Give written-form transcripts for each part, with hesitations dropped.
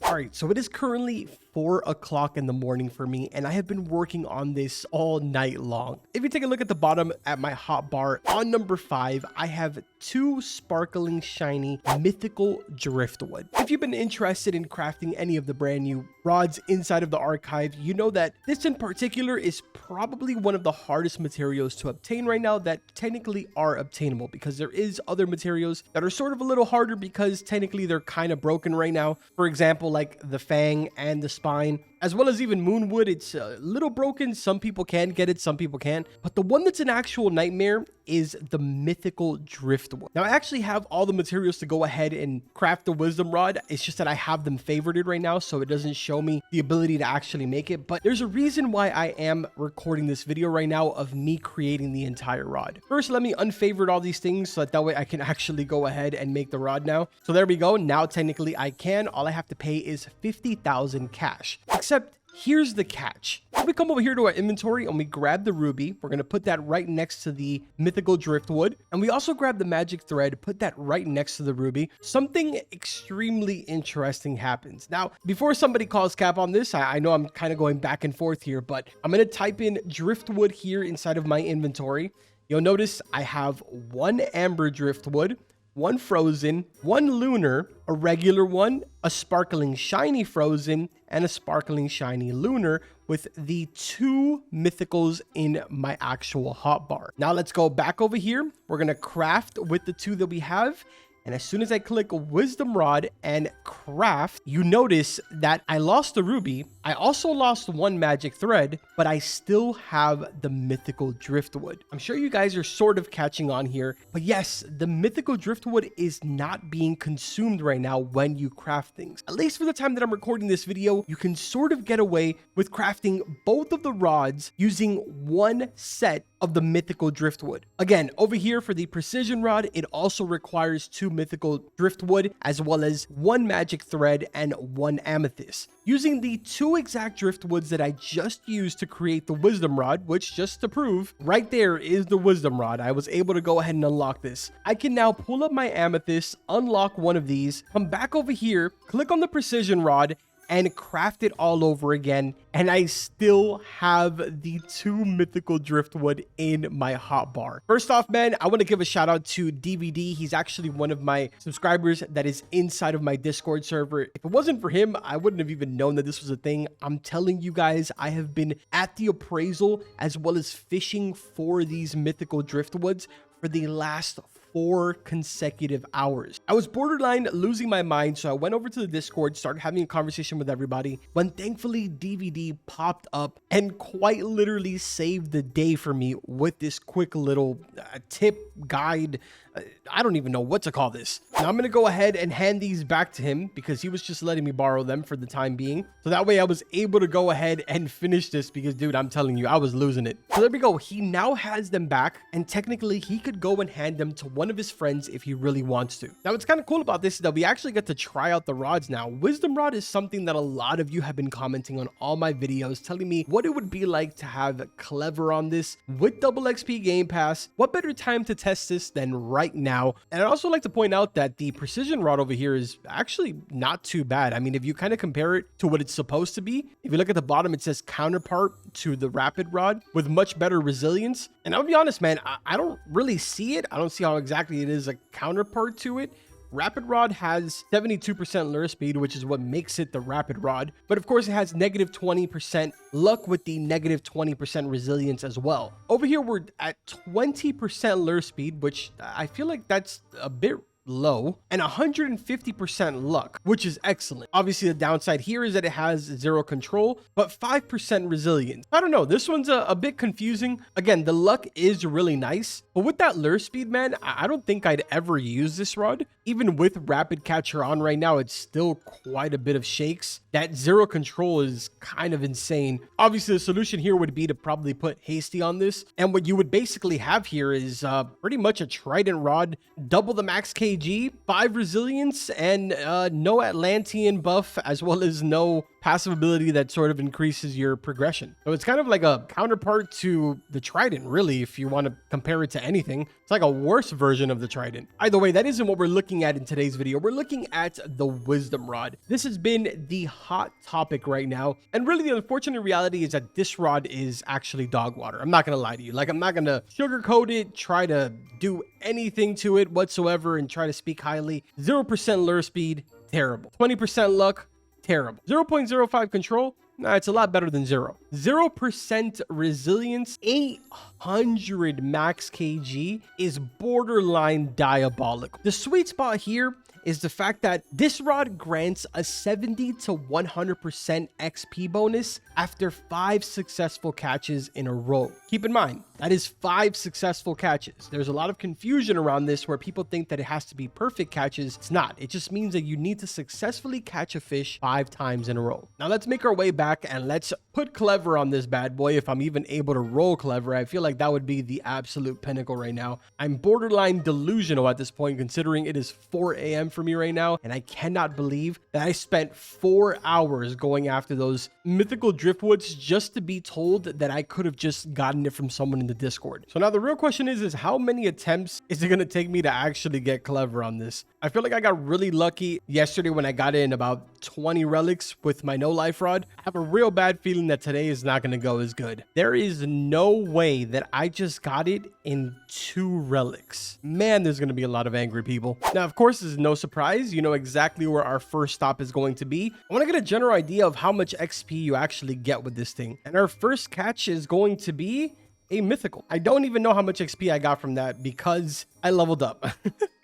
All right, so it is currently 4 o'clock in the morning for me, and I have been working on this all night long. If you take a look at the bottom at my hotbar, on number 5, I have 2 sparkling shiny mythical driftwood. If you've been interested in crafting any of the brand new rods inside of the archive, you know that this in particular is probably one of the hardest materials to obtain right now that technically are obtainable, because there is other materials that are sort of a little harder because technically they're kind of broken right now. For example, like the fang and the spine, as well as even moonwood. It's a little broken. Some people can get it, some people can't. But the one that's an actual nightmare is the mythical driftwood. Now, I actually have all the materials to go ahead and craft the wisdom rod. It's just that I have them favorited right now, so it doesn't show me the ability to actually make it. But there's a reason why I am recording this video right now of me creating the entire rod. First, let me unfavorite all these things so that way I can actually go ahead and make the rod now. So there we go. Now, technically, I can. All I have to pay is 50,000 cash. Except here's the catch. If we come over here to our inventory and we grab the ruby, we're going to put that right next to the mythical driftwood. And we also grab the magic thread, put that right next to the ruby. Something extremely interesting happens. Now, before somebody calls cap on this, I know I'm kind of going back and forth here, but I'm going to type in driftwood here inside of my inventory. You'll notice I have 1 amber driftwood, 1 frozen, 1 lunar, a regular one, a sparkling shiny frozen, and a sparkling shiny lunar, with the 2 mythicals in my actual hotbar. Now let's go back over here. We're going to craft with the 2 that we have. And as soon as I click wisdom rod and craft, you notice that I lost the ruby. I also lost 1 magic thread, but I still have the mythical driftwood. I'm sure you guys are sort of catching on here, but yes, the mythical driftwood is not being consumed right now when you craft things. At least for the time that I'm recording this video, you can sort of get away with crafting both of the rods using 1 set of the mythical driftwood. Again, over here for the precision rod, it also requires 2 mythical driftwood, as well as 1 magic thread and 1 amethyst. Using the 2 exact driftwoods that I just used to create the wisdom rod, which, just to prove, right there is the wisdom rod. I was able to go ahead and unlock this. I can now pull up my amethyst, unlock one of these, come back over here, click on the precision rod, and craft it all over again, and I still have the 2 mythical driftwood in my hotbar. First off, man, I want to give a shout out to DVD. He's actually one of my subscribers that is inside of my Discord server. If it wasn't for him, I wouldn't have even known that this was a thing. I'm telling you guys, I have been at the appraisal as well as fishing for these mythical driftwoods for the last 4 consecutive hours. I was borderline losing my mind, so I went over to the Discord, started having a conversation with everybody, when thankfully DVD popped up and quite literally saved the day for me with this quick little tip guide. I don't even know what to call this. Now I'm going to go ahead and hand these back to him because he was just letting me borrow them for the time being. So that way I was able to go ahead and finish this because, dude, I'm telling you, I was losing it. So there we go. He now has them back, and technically he could go and hand them to one of his friends if he really wants to. Now, what's kind of cool about this is that we actually get to try out the rods now. Wisdom rod is something that a lot of you have been commenting on all my videos, telling me what it would be like to have Clever on this with double XP Game Pass. What better time to test this than right now? And I'd also like to point out that the precision rod over here is actually not too bad. I mean, if you kind of compare it to what it's supposed to be, if you look at the bottom, it says counterpart to the rapid rod with much better resilience. And I'll be honest, man, I don't really see it. I don't see how exactly it is a counterpart to it. Rapid Rod has 72% lure speed, which is what makes it the Rapid Rod. But of course, it has negative 20% luck with the negative 20% resilience as well. Over here, we're at 20% lure speed, which I feel like that's a bit low, and 150% luck, which is excellent. Obviously, the downside here is that it has 0 control, but 5% resilience. I don't know. This one's a bit confusing. Again, the luck is really nice, but with that lure speed, man, I don't think I'd ever use this rod. Even with rapid catcher on right now, it's still quite a bit of shakes. That 0 control is kind of insane. Obviously, the solution here would be to probably put hasty on this, and what you would basically have here is pretty much a trident rod, double the max kg, 5 resilience, and no Atlantean buff, as well as no passive ability that sort of increases your progression. So it's kind of like a counterpart to the Trident, really, if you want to compare it to anything. It's like a worse version of the Trident. Either way, that isn't what we're looking at in today's video. We're looking at the Wisdom Rod. This has been the hot topic right now. And really, the unfortunate reality is that this rod is actually dog water. I'm not going to lie to you. Like, I'm not going to sugarcoat it, try to do anything to it whatsoever, and try to speak highly. 0% lure speed, terrible. 20% luck, terrible. 0.05 control, nah, it's a lot better than 0. 0% resilience, 800 max kg is borderline diabolical. The sweet spot here is the fact that this rod grants a 70 to 100% XP bonus after 5 successful catches in a row. Keep in mind, that is 5 successful catches. There's a lot of confusion around this where people think that it has to be perfect catches. It's not. It just means that you need to successfully catch a fish 5 times in a row. Now let's make our way back and let's put Clever on this bad boy. If I'm even able to roll Clever, I feel like that would be the absolute pinnacle right now. I'm borderline delusional at this point, considering it is 4 a.m. for me right now, and I cannot believe that I spent 4 hours going after those mythical driftwoods just to be told that I could have just gotten it from someone in the Discord. So now the real question is how many attempts is it going to take me to actually get Clever on this? I feel like I got really lucky yesterday when I got in about 20 relics with my no life rod. I have a real bad feeling that today is not going to go as good. There is no way that I just got it in 2 relics. Man, there's going to be a lot of angry people. Now, of course, this is no surprise. You know exactly where our first stop is going to be. I want to get a general idea of how much XP you actually get with this thing. And our first catch is going to be a mythical. I don't even know how much XP I got from that because I leveled up.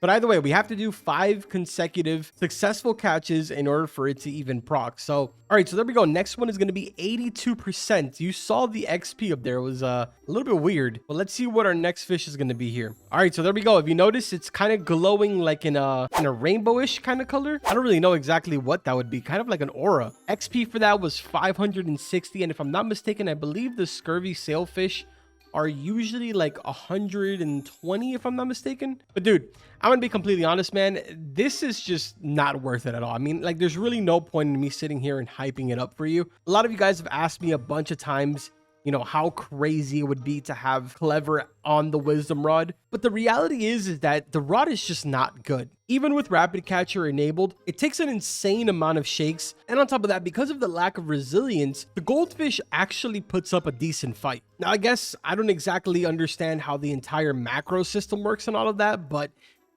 But either way, we have to do 5 consecutive successful catches in order for it to even proc. So, all right, so there we go. Next one is going to be 82%. You saw the XP up there. It was a little bit weird. But let's see what our next fish is going to be here. All right, so there we go. If you notice, it's kind of glowing like in a rainbowish kind of color. I don't really know exactly what that would be. Kind of like an aura. XP for that was 560. And if I'm not mistaken, I believe the scurvy sailfish are usually like 120 if I'm not mistaken. But dude, I'm gonna be completely honest, man, this is just not worth it at all. I mean, like, there's really no point in me sitting here and hyping it up for you. A lot of you guys have asked me a bunch of times, you know, how crazy it would be to have Clever on the Wisdom Rod. But the reality is that the rod is just not good. Even with Rapid Catcher enabled, it takes an insane amount of shakes. And on top of that, because of the lack of resilience, the goldfish actually puts up a decent fight. Now, I guess I don't exactly understand how the entire macro system works and all of that, but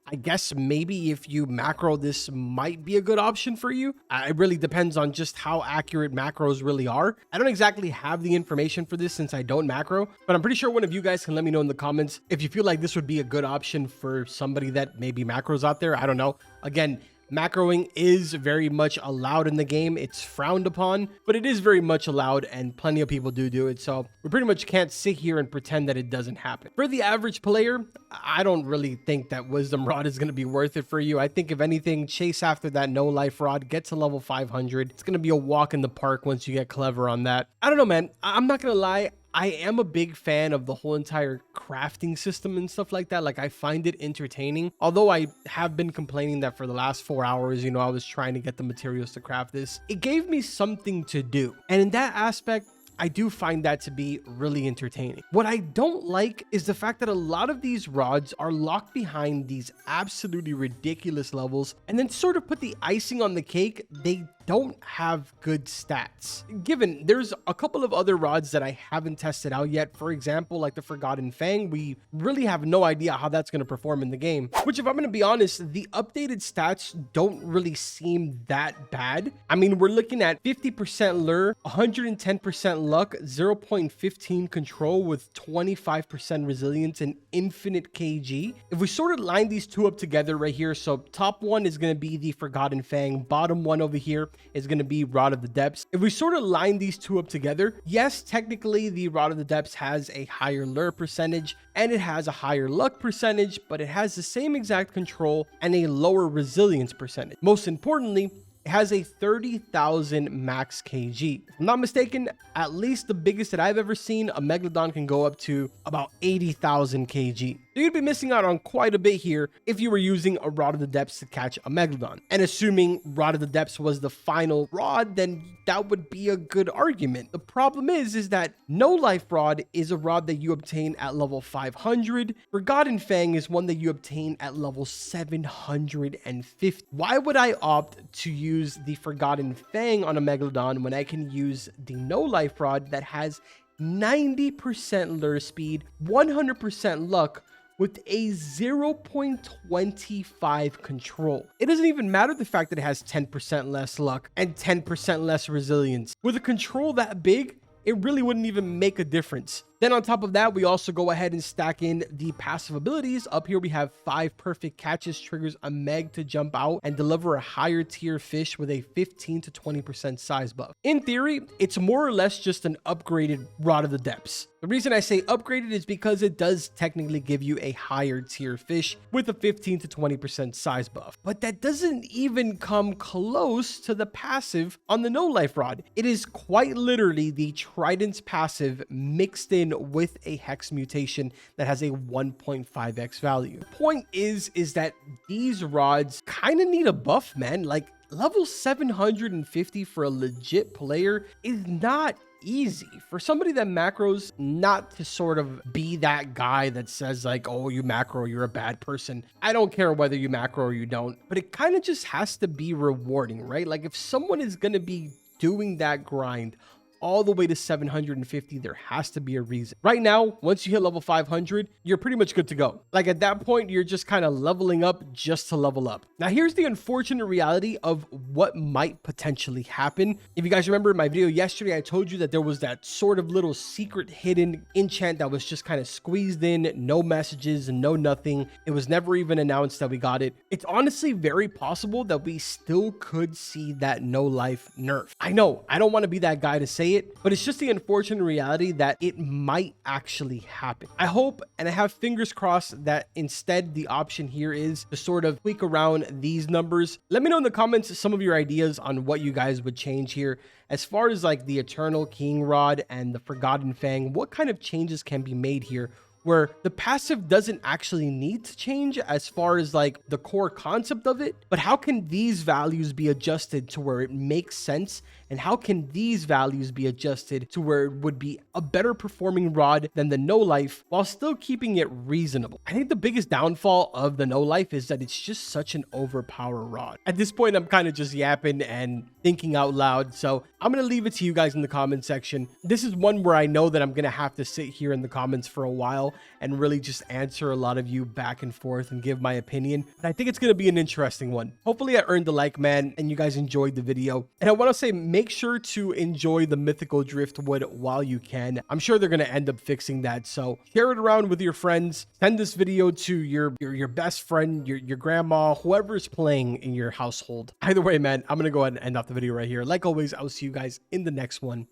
I guess maybe if you macro, this might be a good option for you. It really depends on just how accurate macros really are. I don't exactly have the information for this since I don't macro, but I'm pretty sure one of you guys can let me know in the comments if you feel like this would be a good option for somebody that maybe macros out there. I don't know. Again, macroing is very much allowed in the game. It's frowned upon, but it is very much allowed and plenty of people do it. So we pretty much can't sit here and pretend that it doesn't happen. For the average player, I don't really think that Wisdom Rod is going to be worth it for you. I think if anything, chase after that no life rod, get to level 500. It's going to be a walk in the park once you get Clever on that. I don't know, man. I'm not going to lie. I am a big fan of the whole entire crafting system and stuff like that. Like, I find it entertaining. Although I have been complaining that for the last 4 hours, you know, I was trying to get the materials to craft this. It gave me something to do. And in that aspect, I do find that to be really entertaining. What I don't like is the fact that a lot of these rods are locked behind these absolutely ridiculous levels, and then sort of put the icing on the cake, they don't have good stats. Given there's a couple of other rods that I haven't tested out yet. For example, like the Forgotten Fang, we really have no idea how that's going to perform in the game, which, if I'm going to be honest, the updated stats don't really seem that bad. I mean, we're looking at 50% lure, 110% luck, 0.15 control with 25% resilience and infinite kg. If we sort of line these two up together right here, so top one is going to be the Forgotten Fang, bottom one over here is going to be Rod of the Depths. If we sort of line these two up together, yes, technically the Rod of the Depths has a higher lure percentage and it has a higher luck percentage, but it has the same exact control and a lower resilience percentage. Most importantly, it has a 30,000 max kg. If I'm not mistaken, at least the biggest that I've ever seen, a Megalodon can go up to about 80,000 kg. So you'd be missing out on quite a bit here if you were using a Rod of the Depths to catch a Megalodon. And assuming Rod of the Depths was the final rod, then that would be a good argument. The problem is that No Life Rod is a rod that you obtain at level 500. Forgotten Fang is one that you obtain at level 750. Why would I opt to use the Forgotten Fang on a Megalodon when I can use the No Life Rod that has 90% lure speed, 100% luck, with a 0.25 control? It doesn't even matter the fact that it has 10% less luck and 10% less resilience. With a control that big, it really wouldn't even make a difference. Then on top of that, we also go ahead and stack in the passive abilities. Up here, we have 5 perfect catches, triggers a Meg to jump out and deliver a higher tier fish with a 15 to 20% size buff. In theory, it's more or less just an upgraded Rod of the Depths. The reason I say upgraded is because it does technically give you a higher tier fish with a 15 to 20% size buff. But that doesn't even come close to the passive on the No Life Rod. It is quite literally the Trident's passive mixed in with a hex mutation that has a 1.5x value. The point is that these rods kind of need a buff, man. Like, level 750 for a legit player is not easy. For somebody that macros, not to sort of be that guy that says like, oh, you macro, you're a bad person. I don't care whether you macro or you don't, but it kind of just has to be rewarding, right? Like, if someone is going to be doing that grind all the way to 750, there has to be a reason. Right now, once you hit level 500, you're pretty much good to go. Like, at that point, you're just kind of leveling up just to level up. Now, here's the unfortunate reality of what might potentially happen. If you guys remember in my video yesterday, I told you that there was that sort of little secret hidden enchant that was just kind of squeezed in, no messages and no nothing. It was never even announced that we got it. It's honestly very possible that we still could see that No Life nerf. I know, I don't want to be that guy to say it, but it's just the unfortunate reality that it might actually happen. I hope and I have fingers crossed that instead the option here is to sort of tweak around these numbers. Let me know in the comments some of your ideas on what you guys would change here. As far as like the Eternal King Rod and the Forgotten Fang, what kind of changes can be made here where the passive doesn't actually need to change as far as like the core concept of it, but how can these values be adjusted to where it makes sense? And how can these values be adjusted to where it would be a better performing rod than the No Life while still keeping it reasonable? I think the biggest downfall of the No Life is that it's just such an overpowered rod. At this point, I'm kind of just yapping and thinking out loud. So I'm going to leave it to you guys in the comment section. This is one where I know that I'm going to have to sit here in the comments for a while and really just answer a lot of you back and forth and give my opinion. But I think it's going to be an interesting one. Hopefully I earned the like, man, and you guys enjoyed the video. And I want to say, make sure to enjoy the mythical driftwood while you can. I'm sure they're going to end up fixing that. So share it around with your friends. Send this video to your best friend, your grandma, whoever's playing in your household. Either way, man, I'm going to go ahead and end off the video right here. Like always, I'll see you guys in the next one.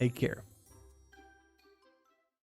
Take care.